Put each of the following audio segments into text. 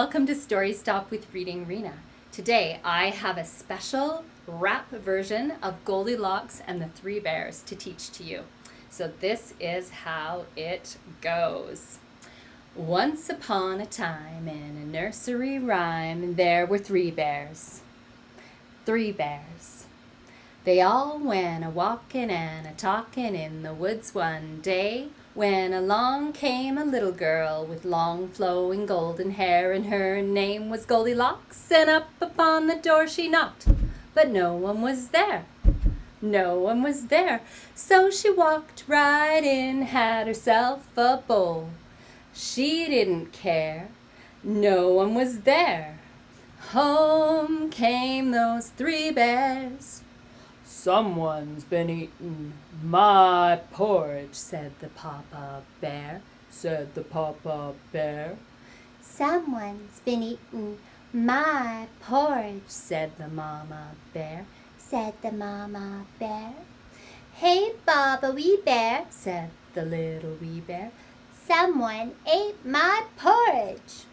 Welcome to Story Stop with Reading Rena. Today I have a special rap version of Goldilocks and the Three Bears to teach to you. So this is how it goes. Once upon a time in a nursery rhyme there were three bears. Three bears. They all went a walkin and a talkin in the woods one day, when along came a little girl with long flowing golden hair, and her name was Goldilocks, and up upon the door she knocked, but no one was there. No one was there, so she walked right in, had herself a bowl. She didn't care, no one was there. Home came those three bears. "Someone's been eating my porridge," said the Papa Bear, said the Papa Bear. "Someone's been eating my porridge," said the Mama Bear, said the Mama Bear. "Hey, bob-er-ree bear," said the little wee bear. "Someone ate my porridge."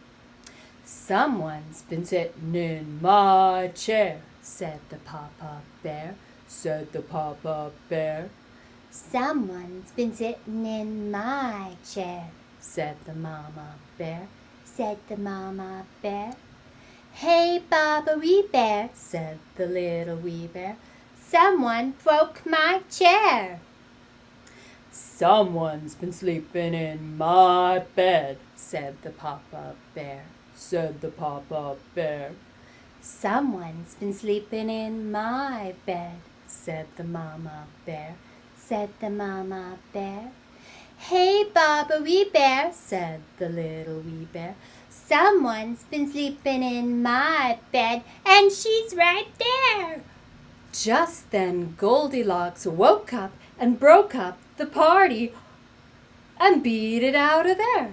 "Someone's been sitting in my chair," said the Papa Bear, said the Papa Bear. "Someone's been sitting in my chair," said the Mama Bear, said the Mama Bear. "Hey, bob-er-ree bear," said the little wee bear. "Someone broke my chair." "Someone's been sleeping in my bed," said the Papa Bear, said the Papa Bear. "Someone's been sleeping in my bed," said the Mama Bear, said the Mama Bear. "Hey, bob-er-ree bear," said the little wee bear. "Someone's been sleeping in my bed, and she's right there." Just then Goldilocks woke up and broke up the party and beat it out of there.